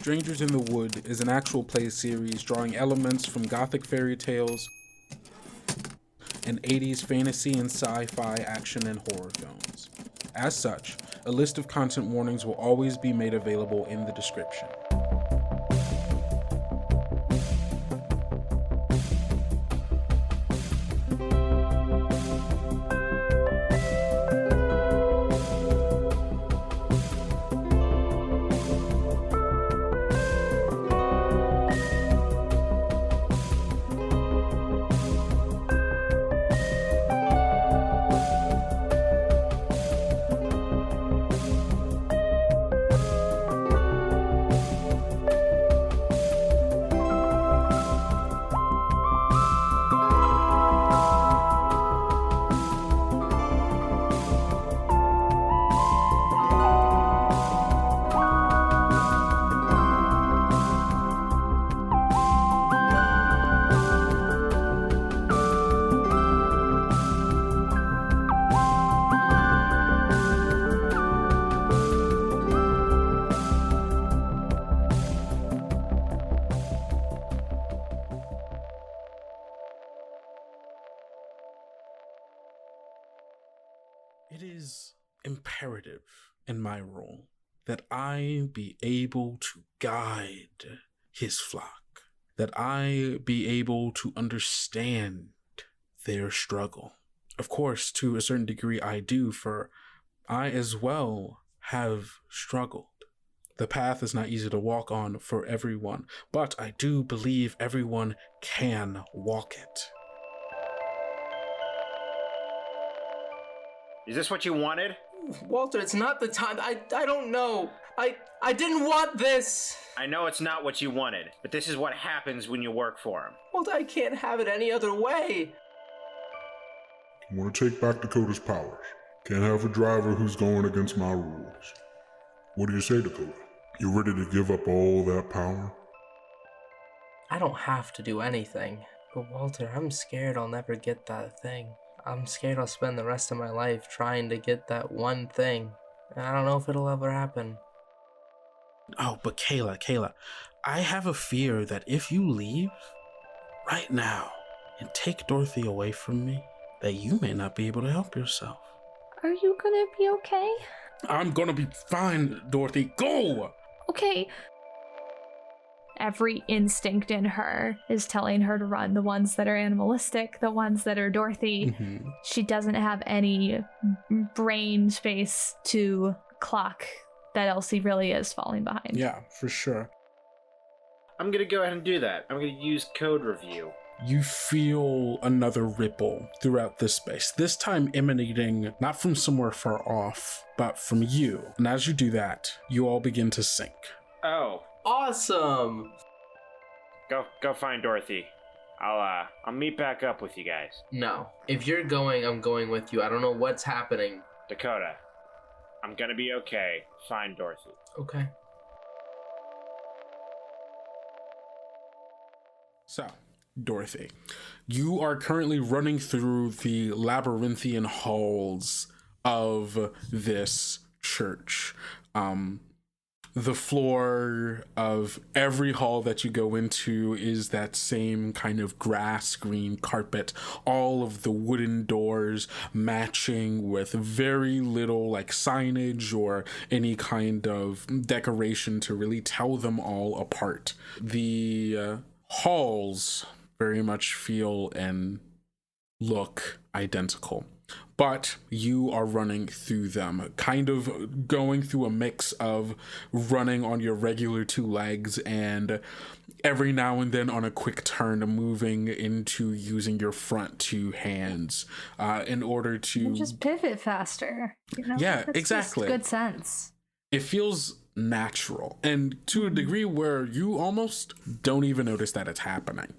Strangers in the Wood is an actual play series drawing elements from gothic fairy tales and 80s fantasy and sci-fi action and horror films. As such, a list of content warnings will always be made available in the description. It is imperative in my role that I be able to guide his flock, that I be able to understand their struggle. Of course, to a certain degree I do, for I as well have struggled. The path is not easy to walk on for everyone, but I do believe everyone can walk it. Is this what you wanted? Walter, it's not the time. I don't know. I didn't want this. I know it's not what you wanted, but this is what happens when you work for him. Walter, I can't have it any other way. I want to take back Dakota's powers. Can't have a driver who's going against my rules. What do you say, Dakota? You ready to give up all that power? I don't have to do anything. But Walter, I'm scared I'll never get that thing. I'm scared I'll spend the rest of my life trying to get that one thing. And I don't know if it'll ever happen. Oh, but Kayla, I have a fear that if you leave right now and take Dorothy away from me, that you may not be able to help yourself. Are you gonna be okay? I'm gonna be fine, Dorothy. Go! Okay. Every instinct in her is telling her to run. The ones that are animalistic, the ones that are Dorothy. Mm-hmm. She doesn't have any brain space to clock that Elsie really is falling behind. Yeah, for sure. I'm gonna go ahead and do that. I'm gonna use code review. You feel another ripple throughout this space, this time emanating not from somewhere far off, but from you. And as you do that, you all begin to sync. Oh. Awesome! Go find Dorothy. I'll meet back up with you guys. No. If you're going, I'm going with you. I don't know what's happening. Dakota, I'm gonna be okay. Find Dorothy. Okay. So, Dorothy, you are currently running through the labyrinthian halls of this church. The floor of every hall that you go into is that same kind of grass green carpet, all of the wooden doors matching with very little like signage or any kind of decoration to really tell them all apart. The halls very much feel and look identical, but you are running through them, kind of going through a mix of running on your regular two legs and every now and then on a quick turn moving into using your front two hands in order to just pivot faster. You know? Yeah, That's exactly. Just good sense. It feels natural, and to a degree where you almost don't even notice that it's happening.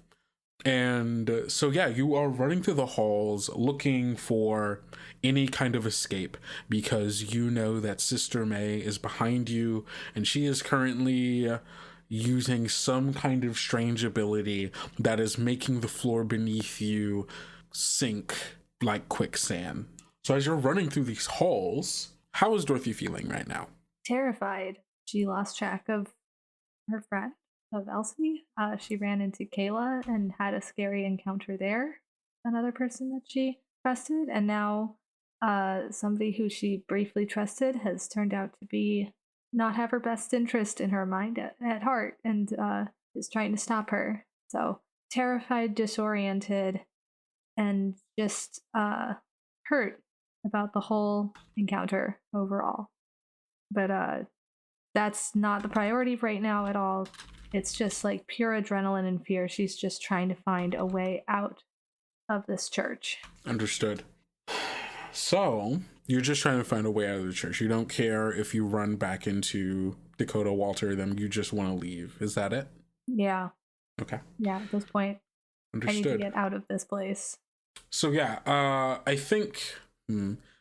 And so, yeah, you are running through the halls looking for any kind of escape because you know that Sister May is behind you and she is currently using some kind of strange ability that is making the floor beneath you sink like quicksand. So as you're running through these halls, how is Dorothy feeling right now? Terrified. She lost track of her friend of Elsie. She ran into Kayla and had a scary encounter there. Another person that she trusted, and now somebody who she briefly trusted has turned out to be not have her best interest in her mind at heart, and is trying to stop her. So terrified, disoriented, and just hurt about the whole encounter overall. But that's not the priority right now at all. It's just like pure adrenaline and fear. She's just trying to find a way out of this church. Understood. So you're just trying to find a way out of the church. You don't care if you run back into Dakota, Walter, then you just want to leave. Is that it? Yeah. Okay. Yeah, at this point, Understood. I need to get out of this place. So yeah, I think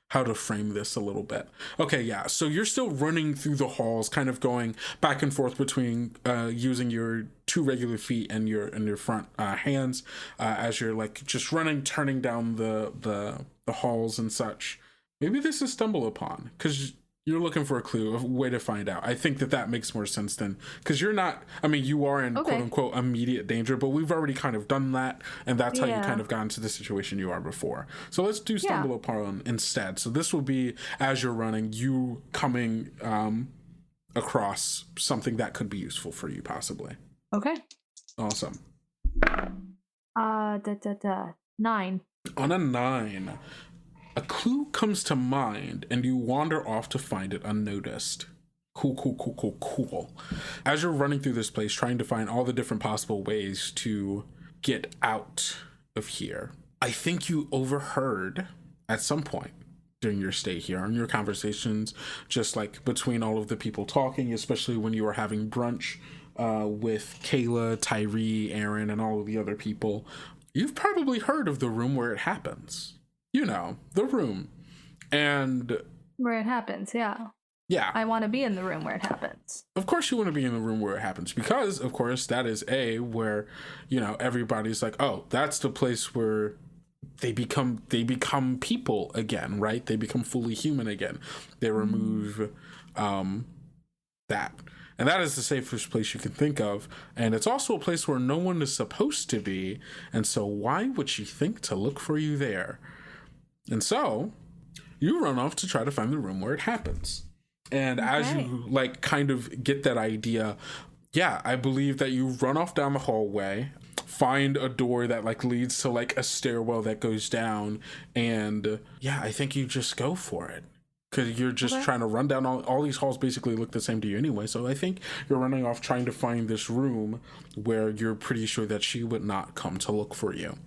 how to frame this a little bit. Okay, yeah. So you're still running through the halls, kind of going back and forth between using your 2 regular feet and your front hands as you're like just running, turning down the halls and such. Maybe this is stumble upon because you're looking for a clue, a way to find out. I think that makes more sense than, because you're not, I mean, you are in quote unquote immediate danger, but we've already kind of done that. And that's how you kind of got into the situation you are before. So let's do stumble upon instead. So this will be, as you're running, you coming across something that could be useful for you possibly. Okay. Awesome. 9. On a 9, a clue comes to mind and you wander off to find it unnoticed. Cool. As you're running through this place, trying to find all the different possible ways to get out of here, I think you overheard at some point during your stay here in your conversations, just like between all of the people talking, especially when you were having brunch with Kayla, Tyree, Aaron, and all of the other people, you've probably heard of the room where it happens. You know, the room. And where it happens, yeah. Yeah. I want to be in the room where it happens. Of course you want to be in the room where it happens, because, of course, that is where, you know, everybody's like, oh, that's the place where they become people again, right? They become fully human again. They remove that. And that is the safest place you can think of. And it's also a place where no one is supposed to be. And so why would she think to look for you there? And so you run off to try to find the room where it happens. And as you like kind of get that idea, yeah, I believe that you run off down the hallway, find a door that like leads to like a stairwell that goes down. And yeah, I think you just go for it. Because you're just trying to run down all these halls basically look the same to you anyway. So I think you're running off trying to find this room where you're pretty sure that she would not come to look for you.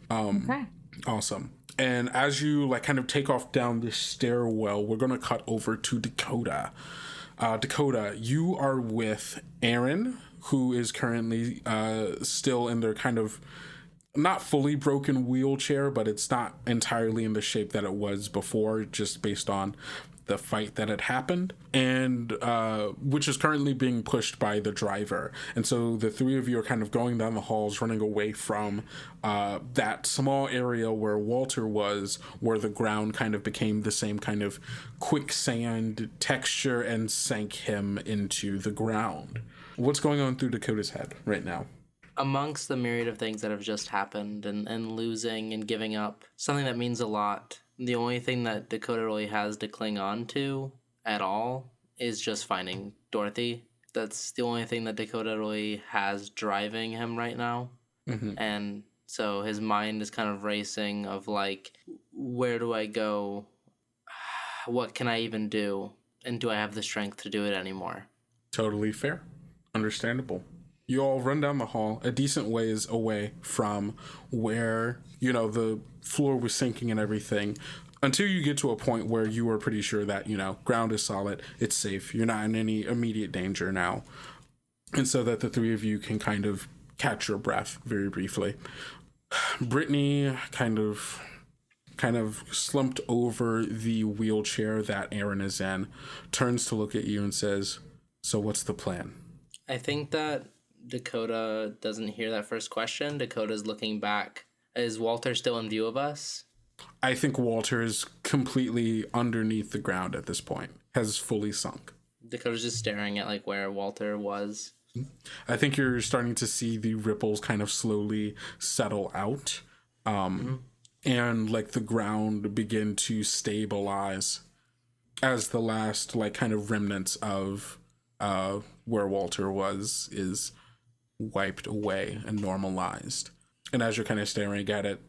Awesome. And as you like kind of take off down this stairwell, we're going to cut over to Dakota. Dakota, you are with Aaron, who is currently still in their kind of not fully broken wheelchair, but it's not entirely in the shape that it was before, just based on the fight that had happened, and which is currently being pushed by the driver. And so the three of you are kind of going down the halls, running away from that small area where Walter was, where the ground kind of became the same kind of quicksand texture and sank him into the ground. What's going on through Dakota's head right now? Amongst the myriad of things that have just happened and losing and giving up, something that means a lot, the only thing that Dakota really has to cling on to at all is just finding Dorothy. That's the only thing that Dakota really has driving him right now. Mm-hmm. And so his mind is kind of racing of like, where do I go? What can I even do? And do I have the strength to do it anymore? Totally fair. Understandable. You all run down the hall a decent ways away from where, you know, the floor was sinking and everything, until you get to a point where you are pretty sure that, you know, ground is solid, it's safe, you're not in any immediate danger now. And so that the three of you can kind of catch your breath very briefly. Brittany kind of slumped over the wheelchair that Aaron is in, turns to look at you and says, "So what's the plan?" I think that Dakota doesn't hear that first question. Dakota's looking back. Is Walter still in view of us? I think Walter is completely underneath the ground at this point, has fully sunk. Dakota's just staring at like where Walter was. I think you're starting to see the ripples kind of slowly settle out, and like the ground begin to stabilize as the last like kind of remnants of where Walter was is wiped away and normalized. And as you're kind of staring at it,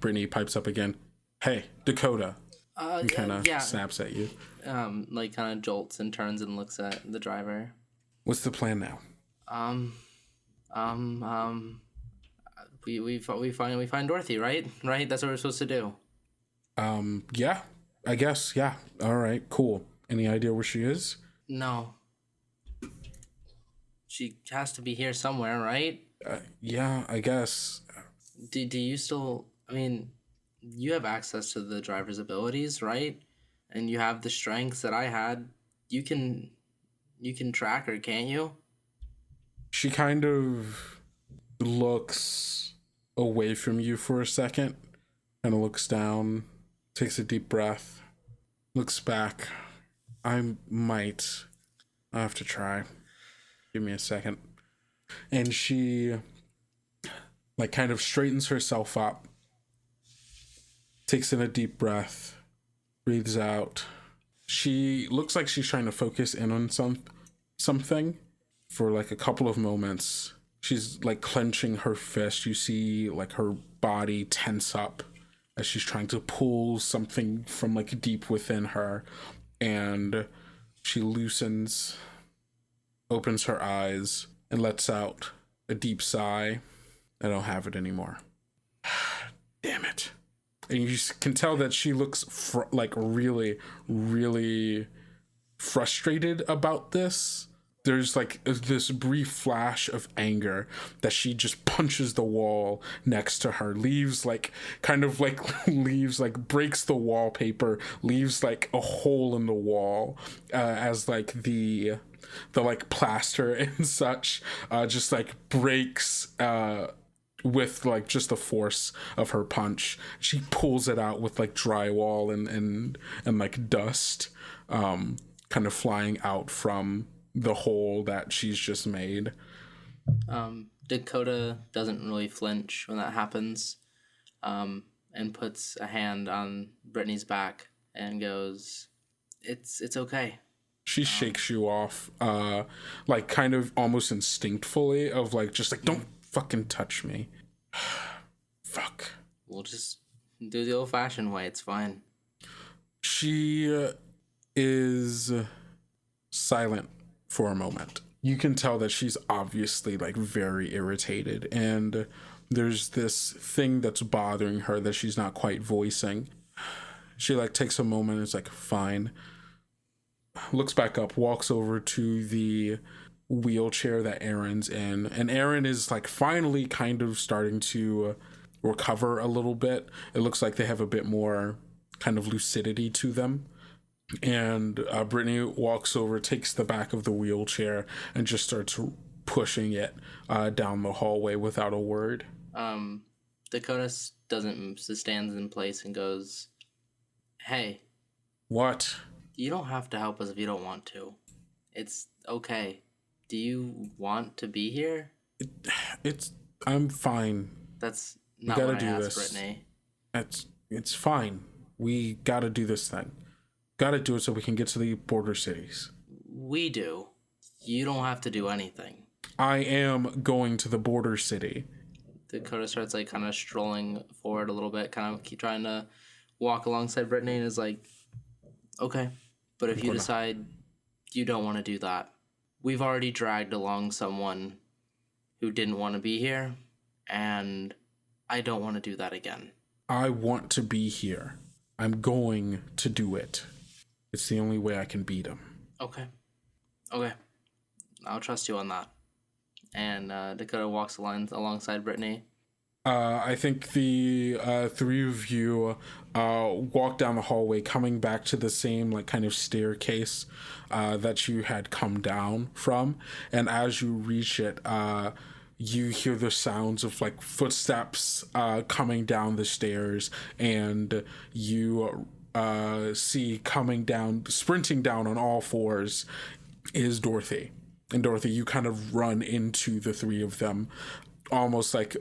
Brittany pipes up again. Hey, Dakota. And kind of snaps at you. Like kind of jolts and turns and looks at the driver. What's the plan now? We find Dorothy, right? Right? That's what we're supposed to do. Yeah, I guess. Yeah. All right. Cool. Any idea where she is? No. She has to be here somewhere, right? Yeah, I guess. Do you still? I mean, you have access to the driver's abilities, right? And you have the strengths that I had. You can track her, can't you? She kind of looks away from you for a second, kind of looks down, takes a deep breath, looks back. I have to try. Give me a second. And she like kind of straightens herself up, takes in a deep breath, breathes out. She looks like she's trying to focus in on something for like a couple of moments. She's like clenching her fist. You see like her body tense up as she's trying to pull something from like deep within her. And she loosens, opens her eyes, and lets out a deep sigh. I don't have it anymore. Damn it. And you can tell that she looks like really, really frustrated about this. There's like this brief flash of anger that she just punches the wall next to her, breaks the wallpaper, leaves like a hole in the wall as like the like plaster and such just like breaks with like just the force of her punch. She pulls it out with like drywall and like dust kind of flying out from the hole that she's just made. Dakota doesn't really flinch when that happens, and puts a hand on Brittany's back and goes, it's okay. She shakes you off, like kind of almost instinctively of like, just like, don't fucking touch me. Fuck. We'll just do the old-fashioned way. It's fine. She is silent for a moment. You can tell that she's obviously like very irritated, and there's this thing that's bothering her that she's not quite voicing. She like takes a moment and is like, fine. Looks back up, walks over to the wheelchair that Aaron's in, and Aaron is like finally kind of starting to recover a little bit. It looks like they have a bit more kind of lucidity to them. And Brittany walks over, takes the back of the wheelchair, and just starts pushing it down the hallway without a word. Dakota stands in place and goes, hey. What? You don't have to help us if you don't want to. It's okay. Do you want to be here? I'm fine. That's not what I asked, Brittany. It's fine. We gotta do this thing. Gotta do it so we can get to the border cities. We do. You don't have to do anything. I am going to the border city. Dakota starts like kind of strolling forward a little bit, kind of keep trying to walk alongside Brittany, and is like, okay, but if you decide you don't want to do that, we've already dragged along someone who didn't want to be here, and I don't want to do that again. I want to be here. I'm going to do it. It's the only way I can beat him. Okay. I'll trust you on that. And Dakota walks alongside Brittany. I think the three of you walk down the hallway, coming back to the same like kind of staircase that you had come down from. And as you reach it, you hear the sounds of like footsteps coming down the stairs, and you see coming down, sprinting down on all fours, is Dorothy. and Dorothy, you kind of run into the three of them, almost like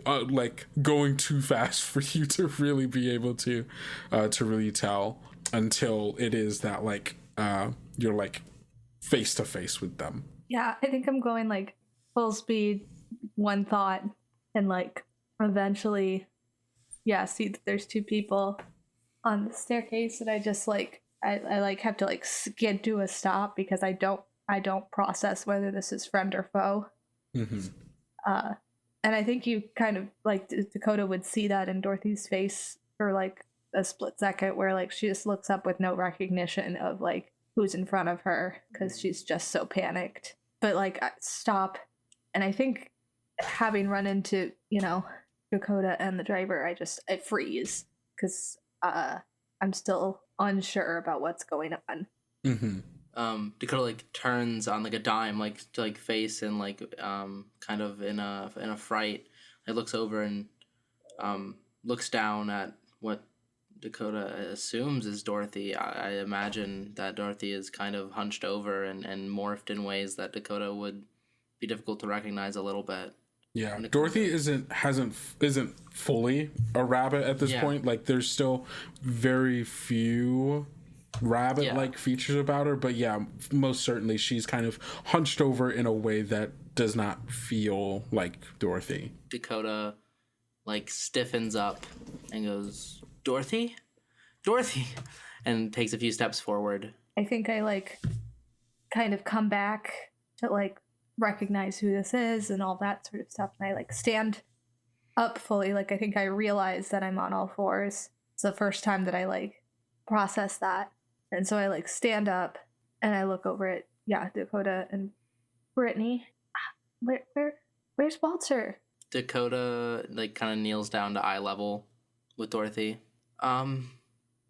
going too fast for you to really be able to really tell, until it is that like you're like face to face with them. Yeah, I think I'm going like full speed, one thought, and like eventually, yeah, see that there's two people on the staircase, and I just like I like have to like skid to a stop because I don't process whether this is friend or foe. Mm-hmm. And I think you kind of like Dakota would see that in Dorothy's face for like a split second, where like she just looks up with no recognition of like who's in front of her because she's just so panicked. But like I stop, and I think having run into Dakota and the driver, I freeze because I'm still unsure about what's going on. Mm-hmm. Dakota like turns on like a dime, like to like face and like kind of in a fright. It looks over and looks down at what Dakota assumes is Dorothy. I imagine that Dorothy is kind of hunched over and morphed in ways that Dakota would be difficult to recognize a little bit. Yeah, Dorothy isn't fully a rabbit at this point. Like, there's still very few rabbit-like features about her, but yeah, most certainly she's kind of hunched over in a way that does not feel like Dorothy. Dakota like stiffens up and goes, Dorothy, and takes a few steps forward. I think I like kind of come back to like recognize who this is and all that sort of stuff, and I like stand up fully. Like, I think I realize that I'm on all fours. It's the first time that I like process that, and so I like stand up and I look over at Dakota and Brittany. Where's Walter? Dakota like kind of kneels down to eye level with Dorothy.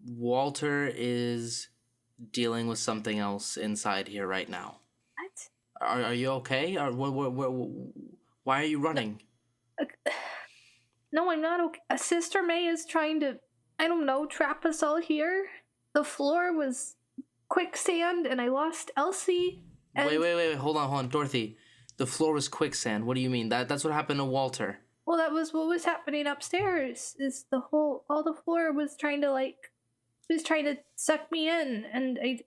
Walter is dealing with something else inside here right now. What? Are you okay? Or why are you running? No, I'm not okay. Sister May is trying to, I don't know, trap us all here. The floor was quicksand and I lost Elsie. And... Wait, hold on, Dorothy. The floor was quicksand. What do you mean? That's what happened to Walter. Well, that was what was happening upstairs. Is all the floor was trying to suck me in, and I.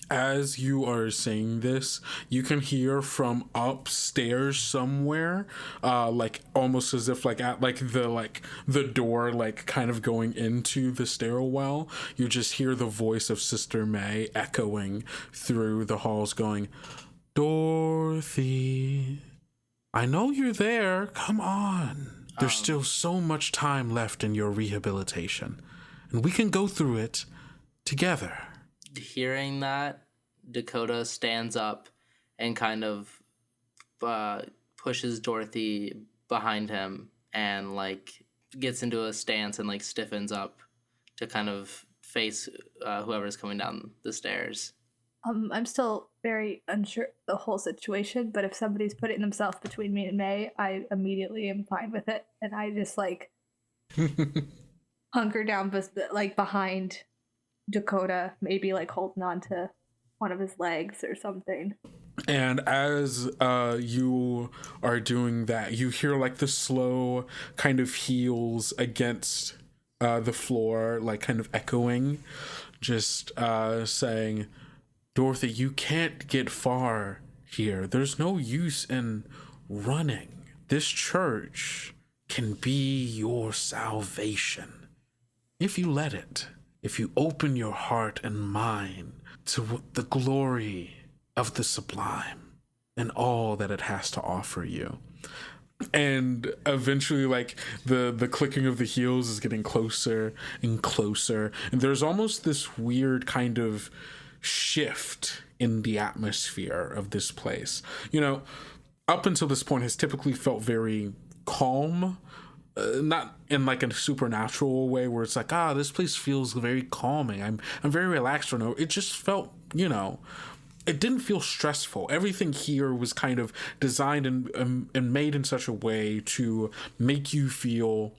As you are saying this, you can hear from upstairs somewhere, like almost as if like at the door, like kind of going into the stairwell. You just hear the voice of Sister May echoing through the halls, going, "Dorothy, I know you're there. Come on. There's still so much time left in your rehabilitation, and we can go through it together." Hearing that, Dakota stands up and kind of pushes Dorothy behind him and like gets into a stance and like stiffens up to kind of face whoever's coming down the stairs. I'm still very unsure of the whole situation, but if somebody's putting themselves between me and May, I immediately am fine with it, and I just like hunker down like behind Dakota, maybe like holding on to one of his legs or something. And as you are doing that, you hear like the slow kind of heels against the floor, like kind of echoing, just saying, "Dorothy, you can't get far here. There's no use in running. This church can be your salvation if you let it. If you open your heart and mind to the glory of the sublime and all that it has to offer you." And eventually, like, the clicking of the heels is getting closer and closer. And there's almost this weird kind of shift in the atmosphere of this place. You know, up until this point has typically felt very calm. Not in like a supernatural way where it's like, this place feels very calming. I'm very relaxed right now. It just felt, it didn't feel stressful. Everything here was kind of designed and made in such a way to make you feel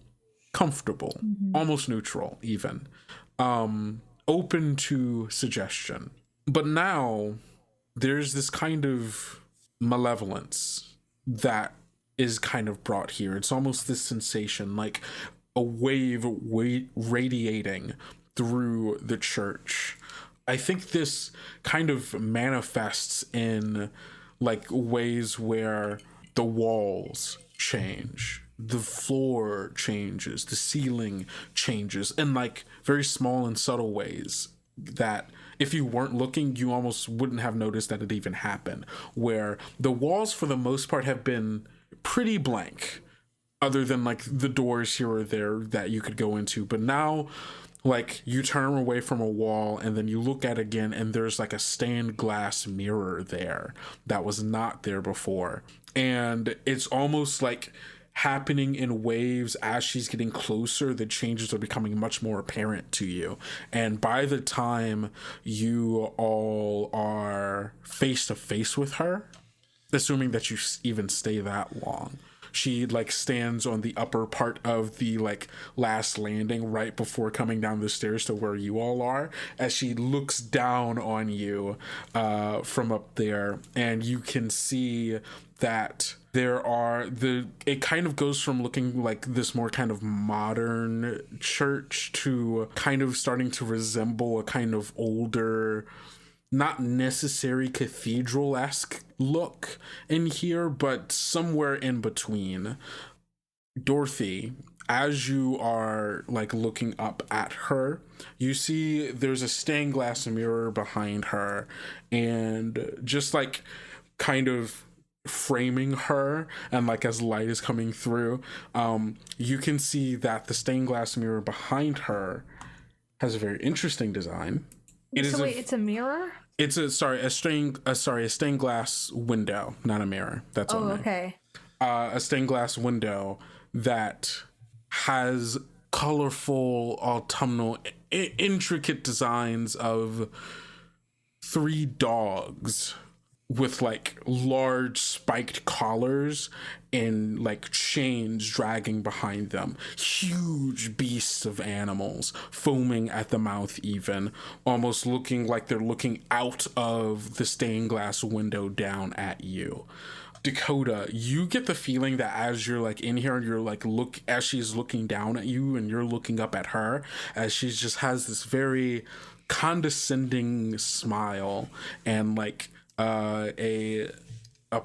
comfortable, almost neutral even, open to suggestion. But now there's this kind of malevolence that is kind of brought here. It's almost this sensation, like a wave radiating through the church. I think this kind of manifests in like ways where the walls change, the floor changes, the ceiling changes, in like very small and subtle ways that if you weren't looking, you almost wouldn't have noticed that it even happened. Where the walls, for the most part, have been pretty blank, other than like the doors here or there that you could go into. But now, like, you turn away from a wall and then you look at it again, and there's like a stained glass mirror there that was not there before. And it's almost like happening in waves. As she's getting closer, the changes are becoming much more apparent to you. And by the time you all are face to face with her, assuming that you even stay that long, she like stands on the upper part of the like last landing right before coming down the stairs to where you all are, as she looks down on you from up there. And you can see that it kind of goes from looking like this more kind of modern church to kind of starting to resemble a kind of older, not necessary cathedral-esque look in here, but somewhere in between. Dorothy, as you are like looking up at her, you see there's a stained glass mirror behind her, and just like kind of framing her, and like as light is coming through, you can see that the stained glass mirror behind her has a very interesting design. It's a mirror? It's a stained glass window, not a mirror. That's all. Okay. A stained glass window that has colorful, autumnal, intricate designs of 3 dogs with like large spiked collars and like chains dragging behind them. Huge beasts of animals, foaming at the mouth even, almost looking like they're looking out of the stained glass window down at you. Dakota, you get the feeling that as you're like in here and you're like as she's looking down at you and you're looking up at her, as she just has this very condescending smile and like a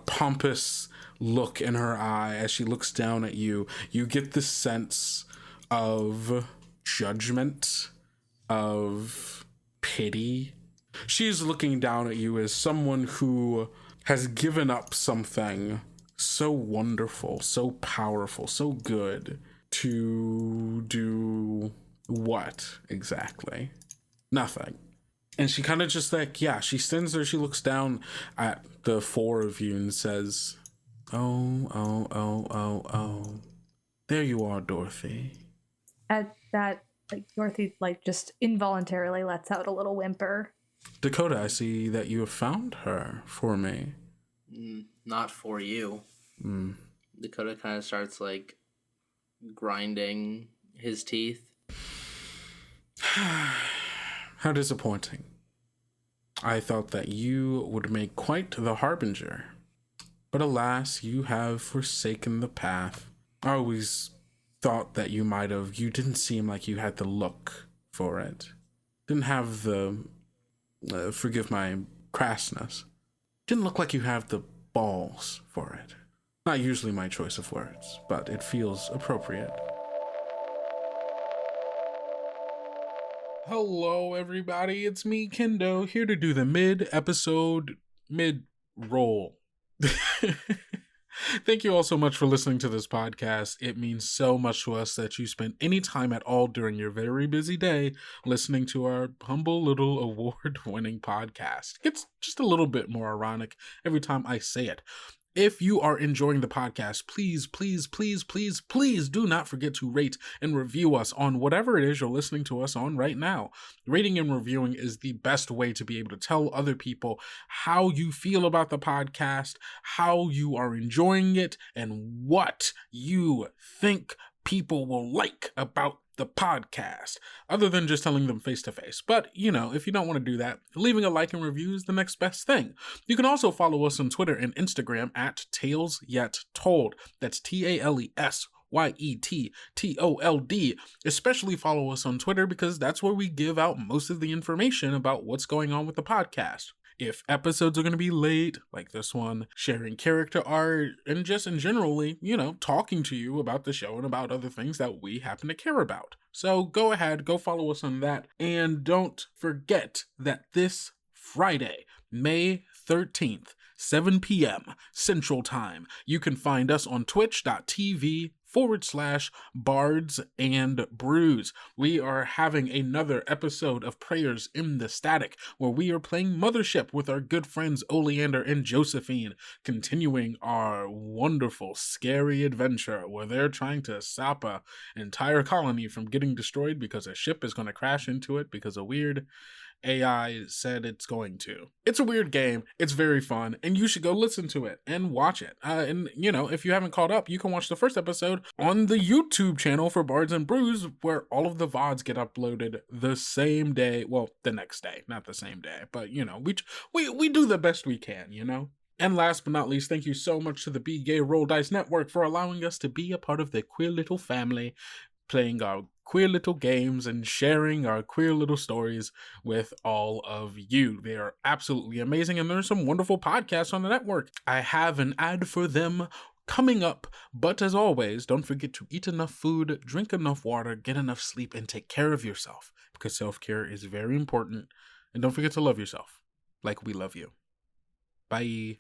pompous look in her eye as she looks down at you. You get the sense of judgment, of pity. She's looking down at you as someone who has given up something so wonderful, so powerful, so good to do what exactly? Nothing. And she kind of just like, she stands there, she looks down at the 4 of you and says, oh. There you are, Dorothy. At that, like, Dorothy, like, just involuntarily lets out a little whimper. Dakota, I see that you have found her for me. Not for you. Dakota kind of starts, like, grinding his teeth. How disappointing. I thought that you would make quite the harbinger. But alas, you have forsaken the path. I always thought that you might have. You didn't seem like you had the look for it. Didn't have the, forgive my crassness, didn't look like you have the balls for it. Not usually my choice of words, but it feels appropriate. Hello, everybody. It's me, Kendo, here to do the mid-roll. Thank you all so much for listening to this podcast. It means so much to us that you spend any time at all during your very busy day listening to our humble little award-winning podcast. It's just a little bit more ironic every time I say it. If you are enjoying the podcast, please do not forget to rate and review us on whatever it is you're listening to us on right now. Rating and reviewing is the best way to be able to tell other people how you feel about the podcast, how you are enjoying it, and what you think people will like about the podcast, other than just telling them face to face. But, if you don't want to do that, leaving a like and review is the next best thing. You can also follow us on Twitter and Instagram at Tales Yet Told. That's TALESYETTOLD. Especially follow us on Twitter because that's where we give out most of the information about what's going on with the podcast. If episodes are going to be late, like this one, sharing character art, and just in generally, talking to you about the show and about other things that we happen to care about. So go ahead, go follow us on that. And don't forget that this Friday, May 13th, 7 p.m. Central Time, you can find us on twitch.tv/Bards and Brews. We are having another episode of Prayers in the Static, where we are playing Mothership with our good friends Oleander and Josephine, continuing our wonderful, scary adventure where they're trying to stop an entire colony from getting destroyed because a ship is going to crash into it because a weird AI said it's going to. It's a weird game. It's very fun, and you should go listen to it and watch it. And if you haven't caught up, you can watch the first episode on the YouTube channel for Bards and Brews, where all of the VODs get uploaded the same day. Well, the next day, not the same day, but we do the best we can, And last but not least, thank you so much to the Be Gay Roll Dice Network for allowing us to be a part of their queer little family, playing our queer little games and sharing our queer little stories with all of you. They are absolutely amazing, and there's some wonderful podcasts on the network. I have an ad for them coming up, but as always, don't forget to eat enough food, drink enough water, get enough sleep, and take care of yourself, because self-care is very important. And don't forget to love yourself like we love you. Bye.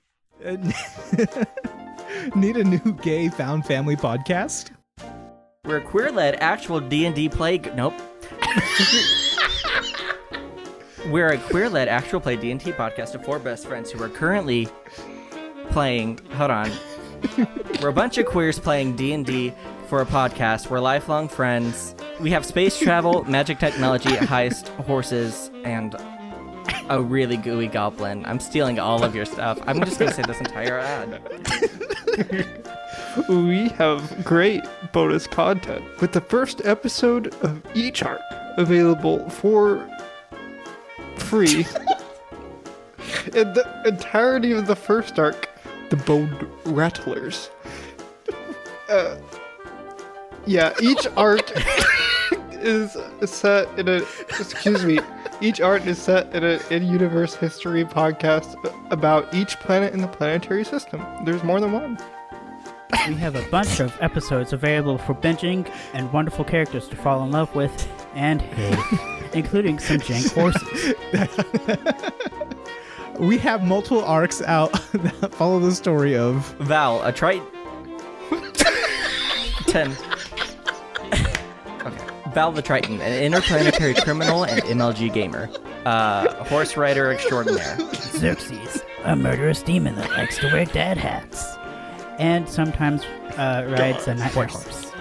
Need a new gay found family podcast? We're a queer-led actual D&D play... Nope. We're a queer-led actual play D&D podcast of four best friends who are currently playing... Hold on. We're a bunch of queers playing D&D for a podcast. We're lifelong friends. We have space travel, magic technology, heist, horses, and a really gooey goblin. I'm stealing all of your stuff. I'm just going to say this entire ad. We have great bonus content with the first episode of each arc available for free. And the entirety of the first arc, the Bone Rattlers. Each art is set in a... Excuse me. Each art is set in an in-universe history podcast about each planet in the planetary system. There's more than one. We have a bunch of episodes available for binging and wonderful characters to fall in love with and hate, including some jank horses. We have multiple arcs out that follow the story of Val, a Triton. 10. Okay. Val the Triton, an interplanetary criminal and MLG gamer. Horse rider extraordinaire. Xerxes, a murderous demon that likes to wear dad hats. And sometimes rides a nightmare horse.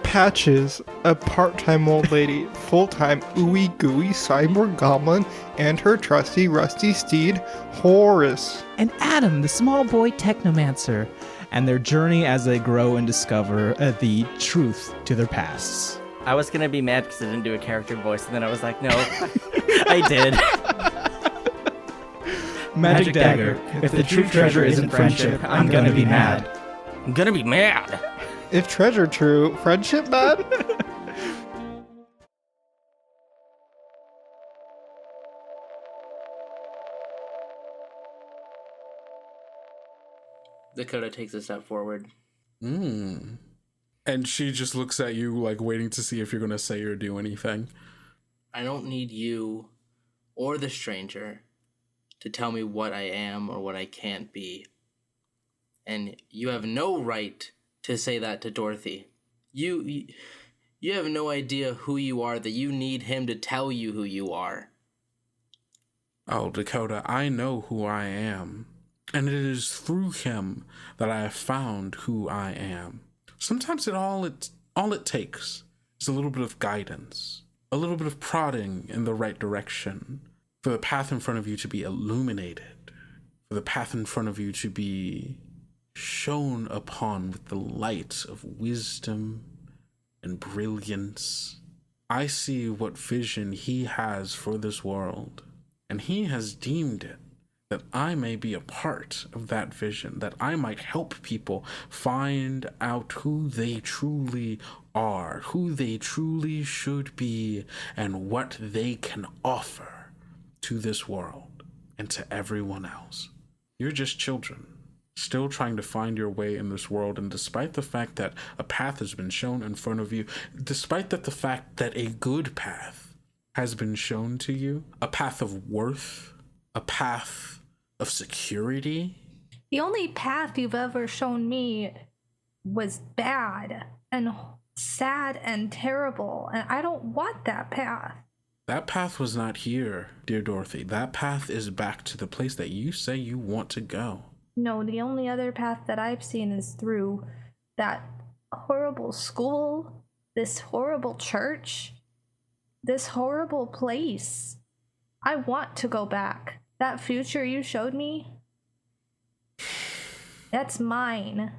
Patches, a part-time old lady, full-time ooey gooey cyborg goblin, and her trusty rusty steed, Horus. and Adam, the small boy technomancer, and their journey as they grow and discover the truth to their pasts. I was going to be mad because I didn't do a character voice, and then I was like, no, I did. Magic Dagger, if the true treasure isn't friendship, I'm gonna be mad. I'm gonna be mad. If treasure true, friendship bad? Dakota takes a step forward. And she just looks at you like waiting to see if you're going to say or do anything. I don't need you or the stranger to tell me what I am or what I can't be. And you have no right to say that to Dorothy. You have no idea who you are, that you need him to tell you who you are. Oh, Dakota, I know who I am. And it is through him that I have found who I am. Sometimes all it takes is a little bit of guidance, a little bit of prodding in the right direction, for the path in front of you to be illuminated, for the path in front of you to be shone upon with the light of wisdom and brilliance. I see what vision he has for this world, and he has deemed it that I may be a part of that vision, that I might help people find out who they truly are, who they truly should be, and what they can offer to this world and to everyone else. You're just children, still trying to find your way in this world, and despite the fact that a path has been shown in front of you, despite that the fact that a good path has been shown to you, a path of worth, a path of security. The only path you've ever shown me was bad and sad and terrible, and I don't want that path. That path was not here, dear Dorothy. That path is back to the place that you say you want to go. No, the only other path that I've seen is through that horrible school, this horrible church, this horrible place. I want to go back. That future you showed me, that's mine.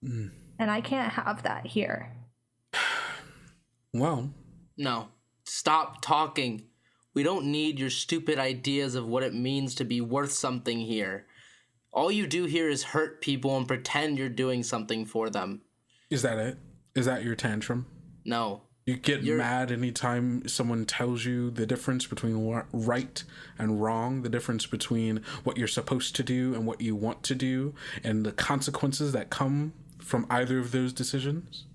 And I can't have that here. Well. No. Stop talking. We don't need your stupid ideas of what it means to be worth something here. All you do here is hurt people and pretend you're doing something for them. Is that it? Is that your tantrum? No. You get mad anytime someone tells you the difference between right and wrong, the difference between what you're supposed to do and what you want to do, and the consequences that come from either of those decisions?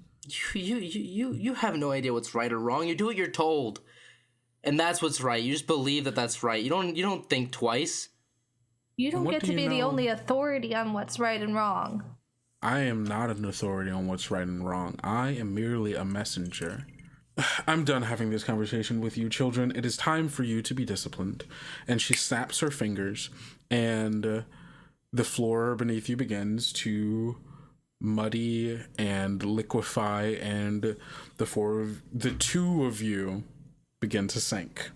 You have no idea what's right or wrong. You do what you're told, and that's what's right. You just believe that that's right. You don't think twice. You don't get to be the only authority on what's right and wrong. I am not an authority on what's right and wrong. I am merely a messenger. I'm done having this conversation with you, children. It is time for you to be disciplined. And she snaps her fingers, and the floor beneath you begins to muddy and liquefy, and the two of you begin to sink.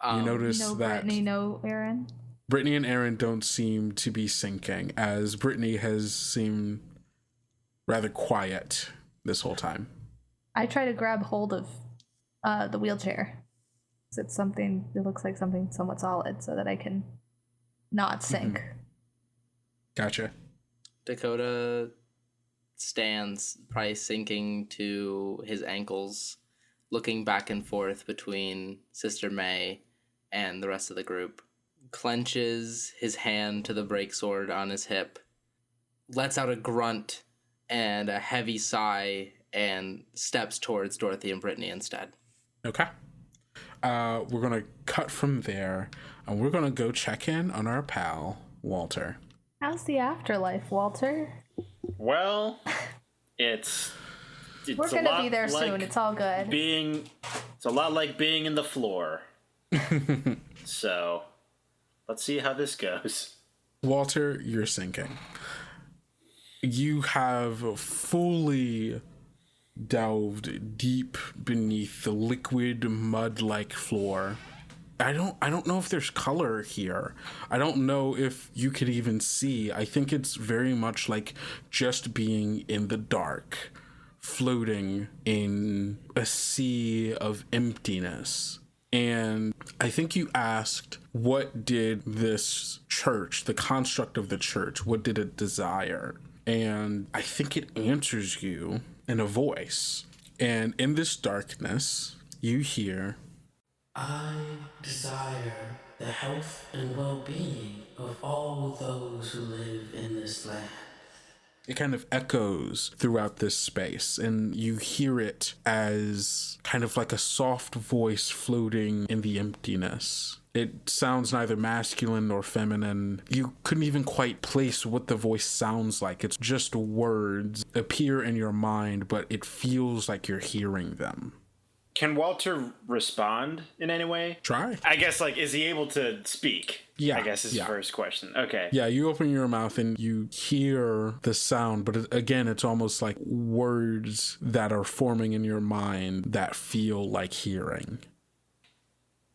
You notice no that Brittany, no Aaron. Brittany and Aaron don't seem to be sinking, as Brittany has seemed rather quiet this whole time. I try to grab hold of the wheelchair. It looks like something somewhat solid, so that I can not sink. Mm-hmm. Gotcha. Dakota stands, probably sinking to his ankles, looking back and forth between Sister May and the rest of the group. Clenches his hand to the break sword on his hip, lets out a grunt and a heavy sigh, and steps towards Dorothy and Brittany instead. Okay. We're going to cut from there, and we're going to go check in on our pal, Walter. How's the afterlife, Walter? Well, it's we're going to be there soon. It's all good. It's a lot like being in the floor. So, let's see how this goes. Walter, you're sinking. You have fully delved deep beneath the liquid mud-like floor. I don't know if there's color here. I don't know if you could even see. I think it's very much like just being in the dark, floating in a sea of emptiness. And I think you asked, what did this church, the construct of the church, what did it desire? And I think it answers you in a voice. And in this darkness, you hear, I desire the health and well-being of all those who live in this land. It kind of echoes throughout this space, and you hear it as kind of like a soft voice floating in the emptiness. It sounds neither masculine nor feminine. You couldn't even quite place what the voice sounds like. It's just words appear in your mind, but it feels like you're hearing them. Can Walter respond in any way? Try. I guess, is he able to speak? Yeah. I guess is the first question. Okay. Yeah, you open your mouth and you hear the sound, but again, it's almost like words that are forming in your mind that feel like hearing.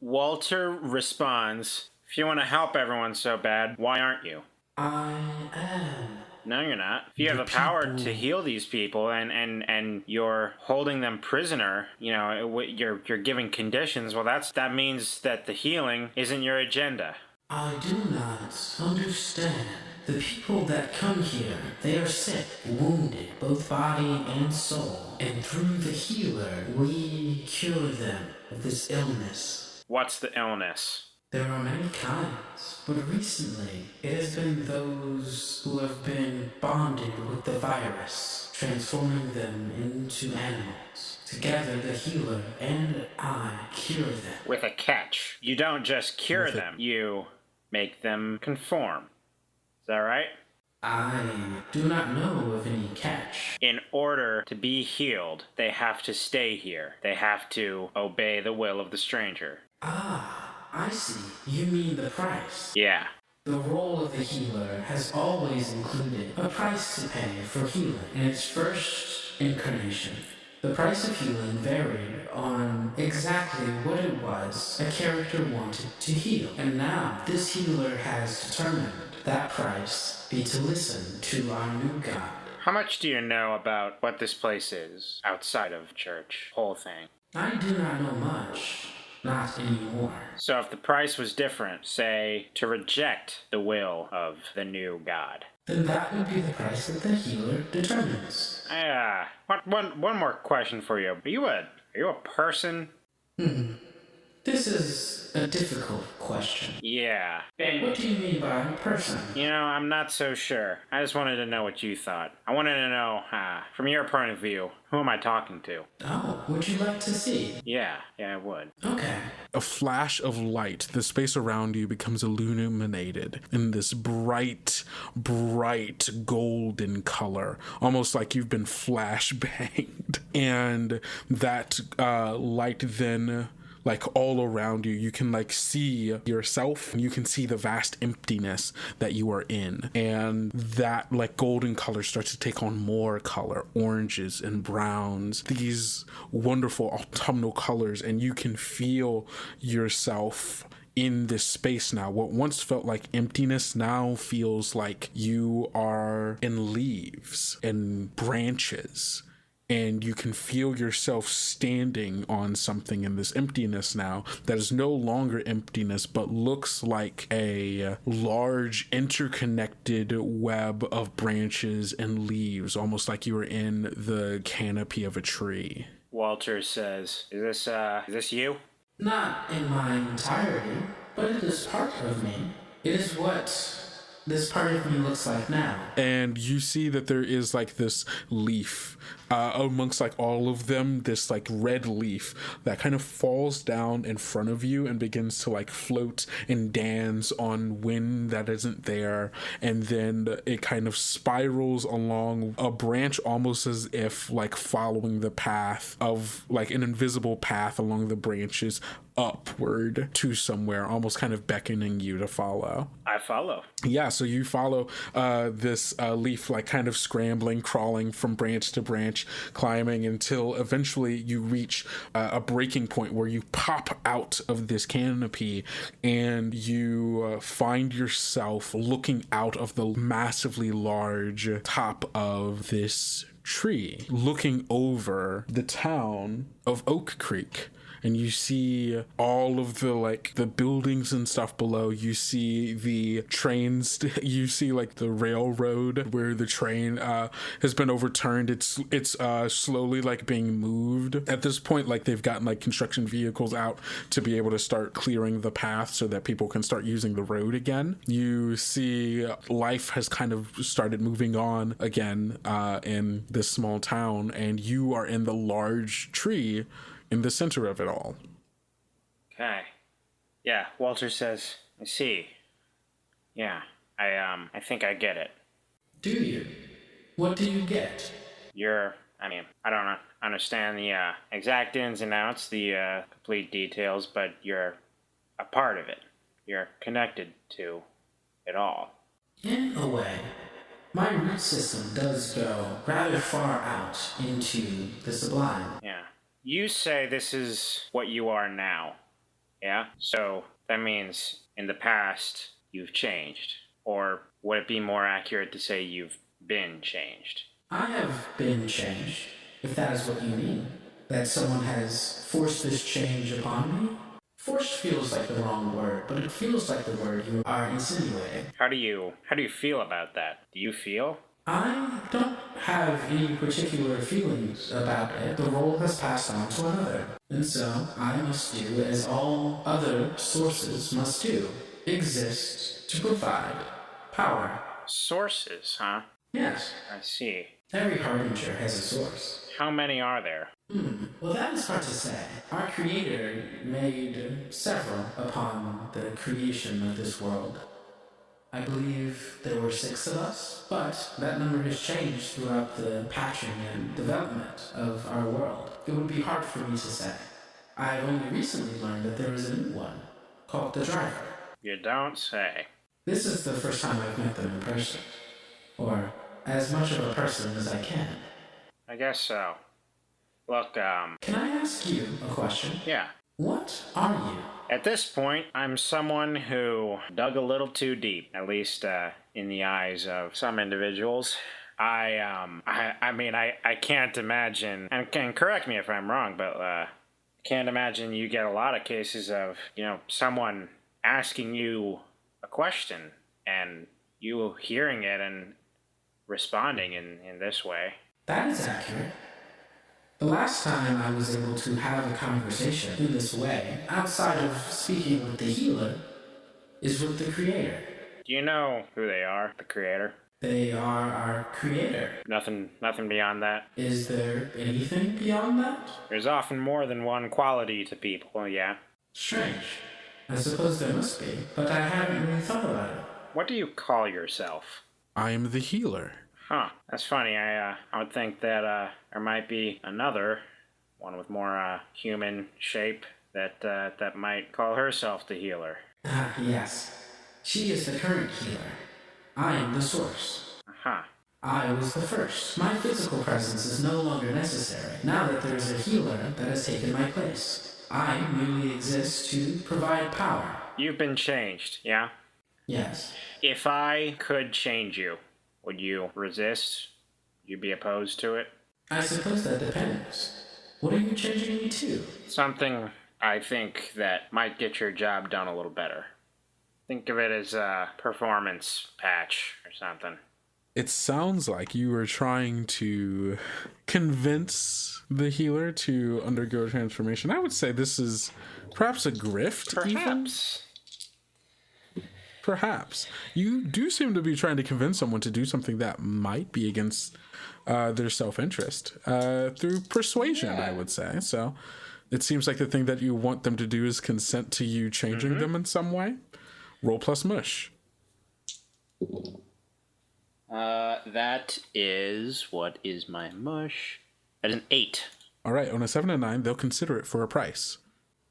Walter responds, if you want to help everyone so bad, why aren't you? I am No, you're not. If you have the power to heal these people and you're holding them prisoner, you know, you're giving conditions, well, that means that the healing isn't your agenda. I do not understand. The people that come here, they are sick, wounded, both body and soul. And through the healer, we cure them of this illness. What's the illness? There are many kinds, but recently it has been those who have been bonded with the virus, transforming them into animals. Together, the healer and I cure them. With a catch. You don't just cure them, you make them conform. Is that right? I do not know of any catch. In order to be healed, they have to stay here. They have to obey the will of the stranger. Ah, I see. You mean the price. Yeah. The role of the healer has always included a price to pay for healing. In its first incarnation, the price of healing varied on exactly what it was a character wanted to heal. And now, this healer has determined that price be to listen to our new god. How much do you know about what this place is outside of church? Whole thing. I do not know much. Not anymore. So if the price was different, say, to reject the will of the new god, then that would be the price that the healer determines. One more question for you. Are you a person? This is a difficult question. Yeah. What do you mean by person? You know, I'm not so sure. I just wanted to know what you thought. I wanted to know, from your point of view, who am I talking to? Oh, would you like to see? Yeah, I would. Okay. A flash of light, the space around you becomes illuminated in this bright golden color, almost like you've been flashbanged. And that light then, like all around you, you can like see yourself, and you can see the vast emptiness that you are in. And that like golden color starts to take on more color, oranges and browns, these wonderful autumnal colors, and you can feel yourself in this space now. What once felt like emptiness now feels like you are in leaves and branches. And you can feel yourself standing on something in this emptiness now that is no longer emptiness, but looks like a large interconnected web of branches and leaves, almost like you were in the canopy of a tree. Walter says, is this you? Not in my entirety, but it is part of me. It is what this part of me looks like now. And you see that there is like this leaf amongst like all of them, this like red leaf that kind of falls down in front of you and begins to like float and dance on wind that isn't there. And then it kind of spirals along a branch, almost as if like following the path of like an invisible path along the branches upward to somewhere, almost kind of beckoning you to follow. I follow. Yeah, so you follow this leaf, like kind of scrambling, crawling from branch to branch, climbing until eventually you reach a breaking point where you pop out of this canopy and you find yourself looking out of the massively large top of this tree, looking over the town of Oak Creek. And you see all of the like the buildings and stuff below. You see the trains. You see like the railroad where the train has been overturned. It's slowly like being moved. At this point, like they've gotten like construction vehicles out to be able to start clearing the path so that people can start using the road again. You see life has kind of started moving on again in this small town, and you are in the large tree in the center of it all. Okay. Yeah, Walter says, I see. Yeah, I think I get it. Do you? What do you get? I don't understand the exact ins and outs, the complete details, but you're a part of it. You're connected to it all. In a way, my root system does go rather far out into the sublime. Yeah. You say this is what you are now, yeah? So that means in the past you've changed. Or would it be more accurate to say you've been changed? I have been changed, if that is what you mean. That someone has forced this change upon me? Forced feels like the wrong word, but it feels like the word you are insinuating. How do you feel about that? Do you feel? I don't have any particular feelings about it. The role has passed on to another. And so I must do as all other sources must do. Exist to provide power. Sources, huh? Yes. I see. Every harbinger has a source. How many are there? Well, that is hard to say. Our creator made several upon the creation of this world. I believe there were 6 of us, but that number has changed throughout the patching and development of our world. It would be hard for me to say. I've only recently learned that there is a new one, called the Driver. You don't say. This is the first time I've met them in person. Or as much of a person as I can. I guess so. Look, Can I ask you a question? Yeah. What are you? At this point, I'm someone who dug a little too deep, at least in the eyes of some individuals. I mean, I can't imagine, and can correct me if I'm wrong, but can't imagine you get a lot of cases of, someone asking you a question and you hearing it and responding in this way. That is accurate. The last time I was able to have a conversation in this way, outside of speaking with the healer, is with the creator. Do you know who they are, the creator? They are our creator. Nothing beyond that? Is there anything beyond that? There's often more than one quality to people, yeah. Strange. I suppose there must be, but I haven't really thought about it. What do you call yourself? I am the healer. Huh, that's funny. I would think that there might be another one with more human shape that might call herself the healer. Yes. She is the current healer. I am the source. Uh-huh. I was the first. My physical presence is no longer necessary, now that there is a healer that has taken my place. I merely exist to provide power. You've been changed, yeah? Yes. If I could change you, would you resist? Would you be opposed to it? I suppose that depends. What are you changing me to? Something I think that might get your job done a little better. Think of it as a performance patch or something. It sounds like you were trying to convince the healer to undergo a transformation. I would say this is perhaps a grift. Perhaps. Perhaps. You do seem to be trying to convince someone to do something that might be against their self-interest through persuasion, I would say. So it seems like the thing that you want them to do is consent to you changing them in some way. Roll plus mush. That is... What is my mush? At an 8. All right, on a 7 and 9, they'll consider it for a price.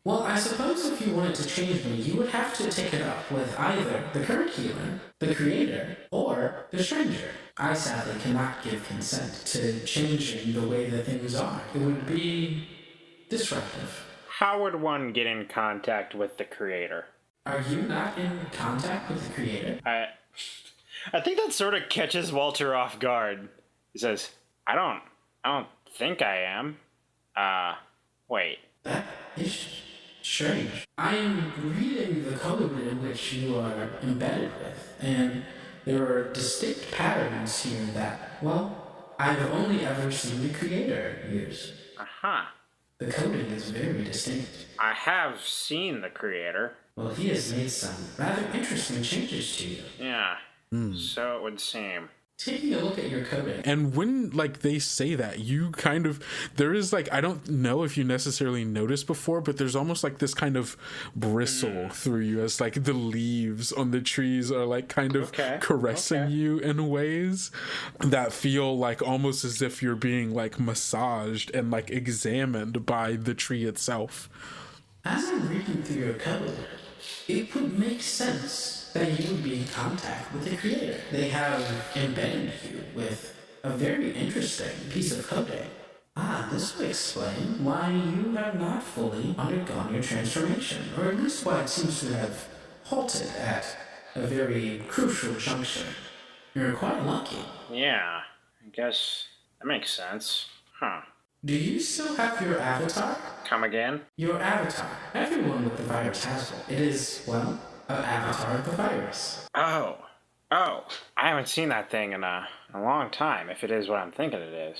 Well, I suppose if you wanted to change me, you would have to take it up with either the current healer, the creator, or the stranger. I sadly cannot give consent to changing the way that things are. It would be disruptive. How would one get in contact with the creator? Are you not in contact with the creator? I think that sort of catches Walter off guard. He says, I don't think I am. Wait. That is strange. I am reading the code in which you are embedded with, and there are distinct patterns here that, well, I've only ever seen the creator use. Uh-huh. The coding is very distinct. I have seen the creator. Well, he has made some rather interesting changes to you. Yeah. So it would seem. Taking a look at your coding. And when, they say that, you kind of... There is, I don't know if you necessarily noticed before, but there's almost, this kind of bristle through you as, the leaves on the trees are, kind of caressing you in ways that feel, almost as if you're being, massaged and, examined by the tree itself. As I'm reading through your code, it would make sense that you would be in contact with the creator. They have embedded you with a very interesting piece of coding. This would explain why you have not fully undergone your transformation, or at least why it seems to have halted at a very crucial juncture. You're quite lucky. Yeah, I guess that makes sense. Huh. Do you still have your avatar? Come again? Your avatar. Everyone with the virus has one. It is, well, an avatar of the virus. Oh, I haven't seen that thing in a long time, if it is what I'm thinking it is.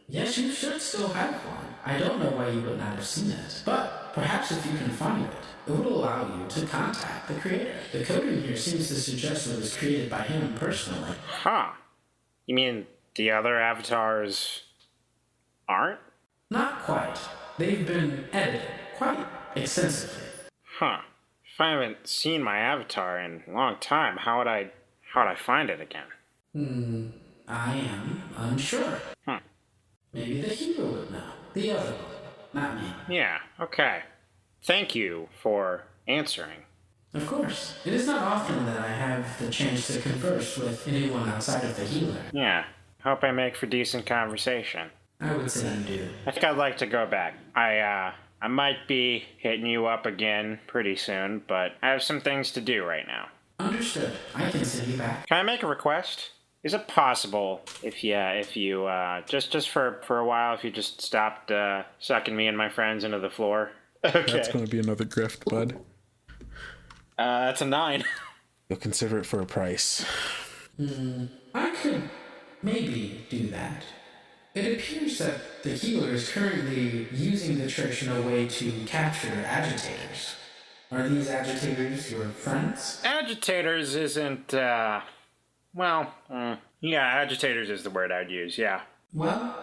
Yes, you should still have one. I don't know why you would not have seen it, but perhaps if you can find it, it would allow you to contact the creator. The code in here seems to suggest it was created by him personally. Huh. You mean the other avatars aren't? Not quite. They've been edited quite extensively. Huh. If I haven't seen my avatar in a long time, how would I find it again? I am unsure. Maybe the hero would know. The other one, not me. Yeah, okay. Thank you for answering. Of course. It is not often that I have the chance to converse with anyone outside of the healer. Yeah. Hope I make for decent conversation. I would say you do. I think I'd like to go back. I might be hitting you up again pretty soon, but I have some things to do right now. Understood. I can send you back. Can I make a request? Is it possible if you just for a while, if you just stopped sucking me and my friends into the floor? Okay. That's going to be another grift, bud. That's a 9. You'll consider it for a price. I could maybe do that. It appears that the healer is currently using the church in a way to capture agitators. Are these agitators your friends? Agitators isn't, agitators is the word I'd use, yeah. Well,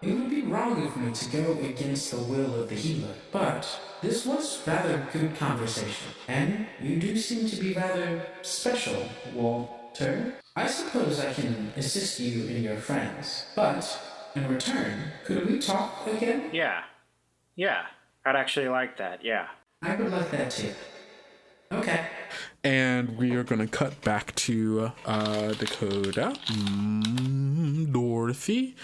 it would be wrong of me to go against the will of the healer, but this was rather good conversation, and you do seem to be rather special, Walter. I suppose I can assist you and your friends, but in return, could we talk again? Yeah, I'd actually like that, yeah. I would like that too. Okay. And we are going to cut back to Dakota, Dorothy,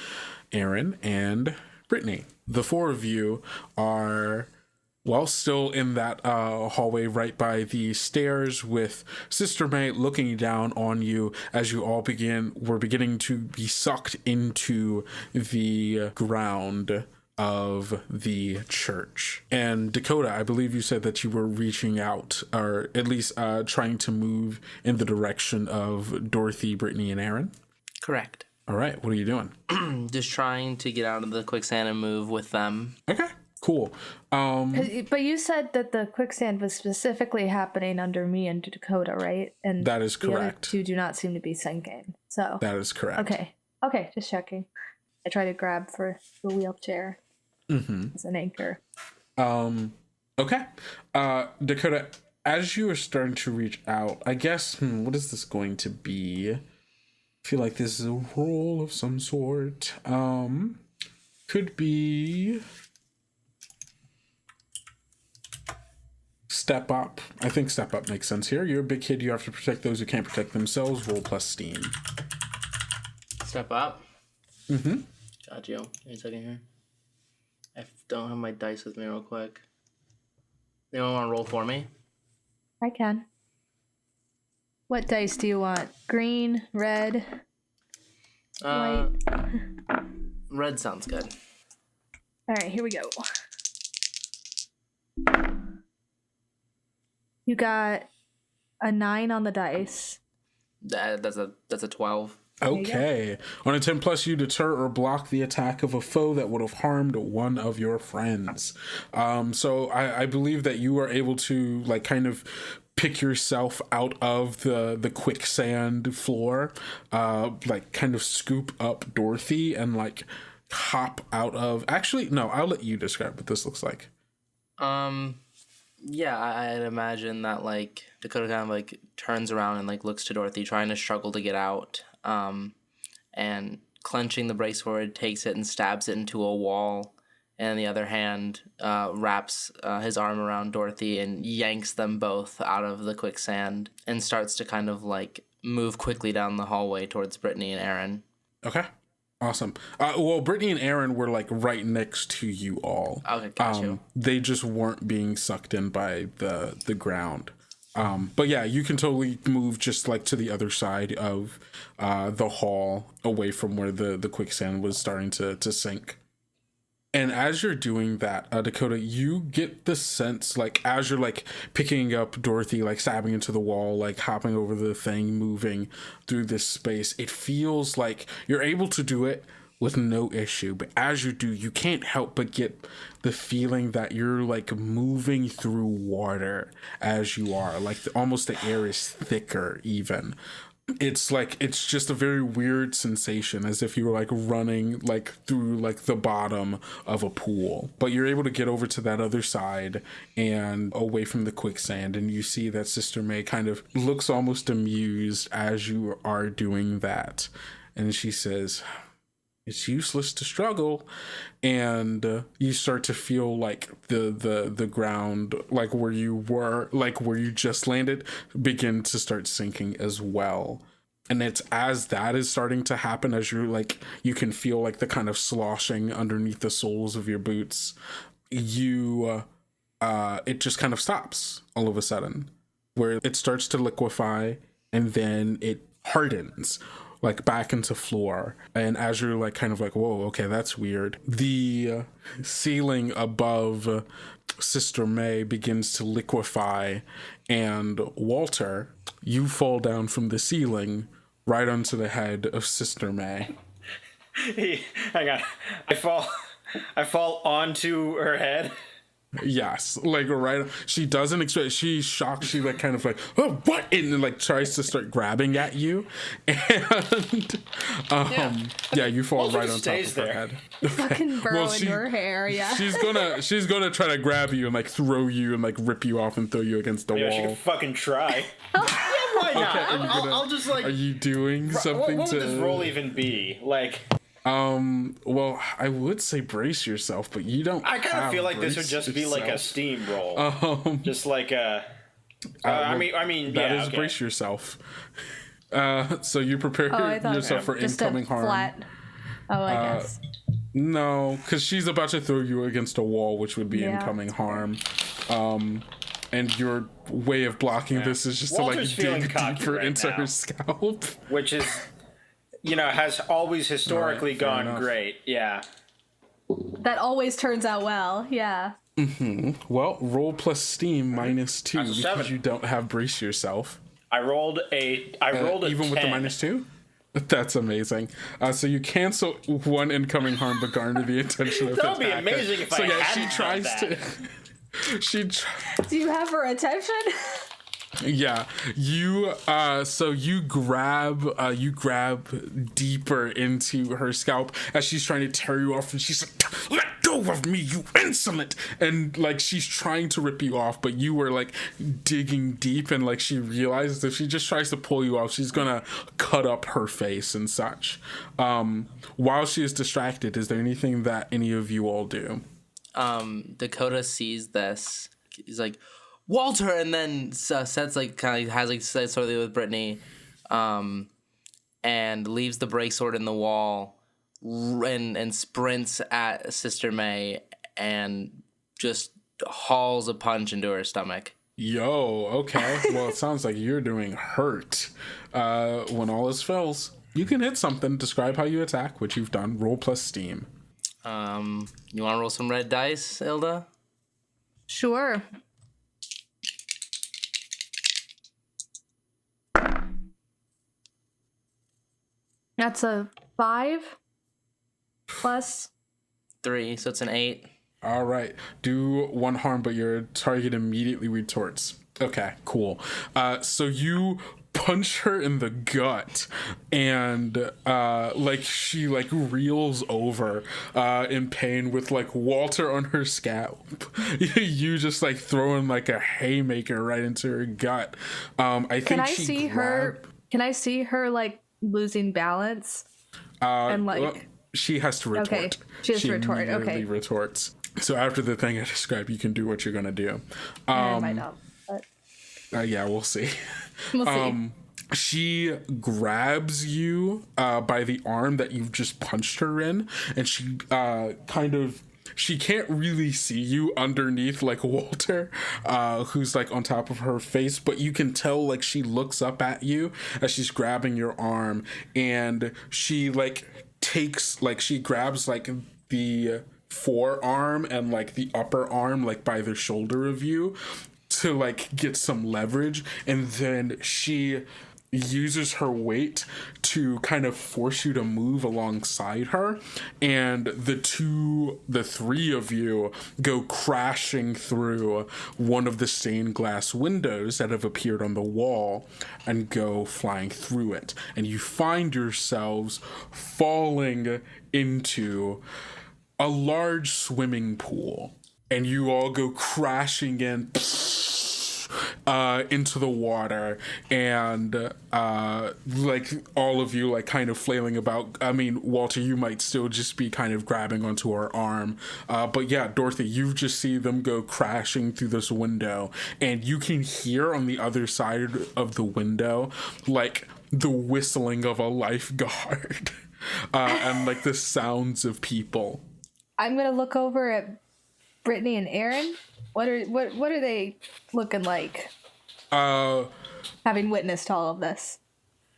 Aaron, and Brittany. The four of you are, well, still in that hallway right by the stairs with Sister May looking down on you as you all were beginning to be sucked into the ground of the church. And Dakota, I believe you said that you were reaching out, or at least trying to move in the direction of Dorothy, Brittany, and Aaron. Correct. All right, what are you doing? Just trying to get out of the quicksand and move with them. Okay, cool. But you said that the quicksand was specifically happening under me and Dakota, right? And that is correct. The other two do not seem to be sinking. So that is correct. Okay, just checking. I try to grab for the wheelchair as an anchor. Okay. Dakota, as you are starting to reach out, I guess, what is this going to be? I feel like this is a roll of some sort. Could be step up. I think step up makes sense here. You're a big kid. You have to protect those who can't protect themselves. Roll plus steam. Step up? Got you. Give me a second here. I don't have my dice with me real quick. Anyone want to roll for me? I can. What dice do you want? Green, red, white? Red sounds good. All right, here we go. You got a 9 on the dice. That's a 12. Okay. On a 10 plus, you deter or block the attack of a foe that would have harmed one of your friends. So I believe that you are able to kind of pick yourself out of the quicksand floor, kind of scoop up Dorothy and hop out of. Actually, no, I'll let you describe what this looks like. Yeah, I'd imagine that Dakota kind of turns around and looks to Dorothy, trying to struggle to get out. And clenching the brace forward, takes it and stabs it into a wall. And on the other hand, wraps his arm around Dorothy and yanks them both out of the quicksand and starts to kind of move quickly down the hallway towards Brittany and Aaron. Okay. Awesome. Well, Brittany and Aaron were right next to you all. Okay, got you. They just weren't being sucked in by the ground. But yeah, you can totally move just like to the other side of the hall, away from where the quicksand was starting to sink. And as you're doing that, Dakota, you get the sense, like, as you're, like, picking up Dorothy, like, stabbing into the wall, like, hopping over the thing, moving through this space, it feels like you're able to do it with no issue. But as you do, you can't help but get the feeling that you're, like, moving through water as you are. Like, almost the air is thicker, even. It's like, it's just a very weird sensation, as if you were like running like through like the bottom of a pool. But you're able to get over to that other side and away from the quicksand, and you see that Sister May kind of looks almost amused as you are doing that. And she says, "It's useless to struggle." And you start to feel like the ground, like where you were, like where you just landed, begin to start sinking as well. And it's as that is starting to happen, as you're like, you can feel like the kind of sloshing underneath the soles of your boots, you it just kind of stops all of a sudden, where it starts to liquefy and then it hardens like back into floor. And as you're like kind of like, whoa, okay, that's weird, the ceiling above Sister May begins to liquefy, and Walter, you fall down from the ceiling right onto the head of Sister May. Hang on, I fall onto her head. Yes, like right. She doesn't expect. She's shocked. She like kind of like, oh, what? And like tries to start grabbing at you, and yeah, you fall right on top of her head. Fucking burrow in your hair. Yeah. She's gonna try to grab you and like throw you and like rip you off and throw you against the wall. She can fucking try. Yeah, why not? Okay, I'll just like. Are you doing something? What would this roll even be like? Well, I would say brace yourself, but you don't. I kind of feel like this would just be like a steam roll, just like a. I mean, that yeah, is okay. brace yourself. So you prepare yourself for just incoming harm. Flat. Oh, I guess. No, because she's about to throw you against a wall, which would be incoming harm. And your way of blocking this is just Walter's to like dig deeper right into now, her scalp, which is. Has always historically gone great. Yeah. That always turns out well. Yeah. Mm-hmm. Well, roll plus steam -2 because 7. you don't have brace yourself. I rolled a even 10. with the -2. That's amazing. So you cancel one incoming harm, but garner the attention of that attacker. would be amazing if I hadn't she tries that. to. Do you have her attention? Yeah, you grab deeper into her scalp as she's trying to tear you off, and she's like, "Let go of me, you insolent!" And like she's trying to rip you off, but you were like digging deep, and like she realizes if she just tries to pull you off, she's gonna cut up her face and such. While she is distracted, is there anything that any of you all do? Dakota sees this. He's like, "Walter," and then sets like kind of has like said something with Brittany, and leaves the break sword in the wall, and sprints at Sister May and just hauls a punch into her stomach. Yo, okay. Well, it sounds like you're doing hurt. When all is fails, you can hit something. Describe how you attack, which you've done. Roll plus steam. You want to roll some red dice, Ilda? Sure. That's a 5 plus 3, so it's an 8. All right. Do 1 harm, but your target immediately retorts. Okay, cool. So you punch her in the gut, and like she like reels over in pain with like Walter on her scalp. You just like throwing like a haymaker right into her gut. I think Can I see her like losing balance? And like well, she has to retort. Okay, she has to retort. Okay, retorts. So after the thing I described, you can do what you're gonna do. I might not, but yeah, we'll see. We'll see. She grabs you by the arm that you've just punched her in, and she kind of she can't really see you underneath like Walter, who's like on top of her face, but you can tell like she looks up at you as she's grabbing your arm, and she like she grabs like the forearm and like the upper arm like by the shoulder of you to like get some leverage, and then she uses her weight to kind of force you to move alongside her, and the three of you go crashing through one of the stained glass windows that have appeared on the wall and go flying through it, and you find yourselves falling into a large swimming pool, and you all go crashing in into the water, and like all of you like kind of flailing about. I mean, Walter, you might still just be kind of grabbing onto her arm, but yeah, Dorothy, you just see them go crashing through this window, and you can hear on the other side of the window like the whistling of a lifeguard and like the sounds of people. I'm gonna look over at Brittany and Aaron. What are they looking like? Having witnessed all of this.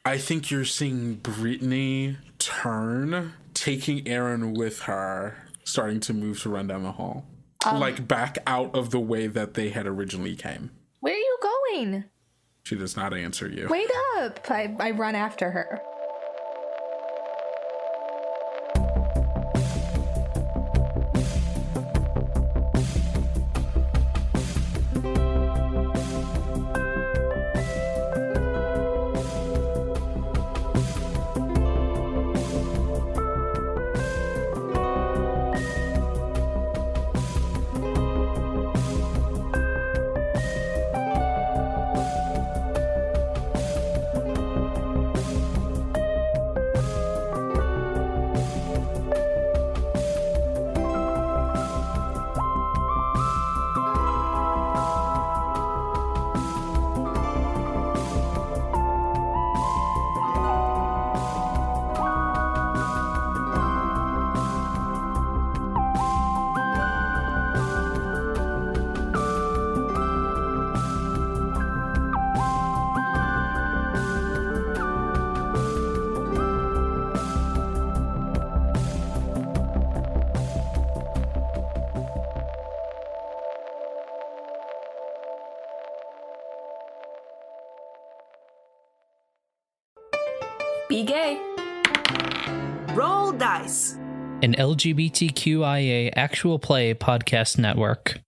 I think you're seeing Brittany turn, taking Aaron with her, starting to move to run down the hall. Like back out of the way that they had originally came. Where are you going? She does not answer you. Wait up! I run after her. Be gay. Roll dice. An LGBTQIA actual play podcast network.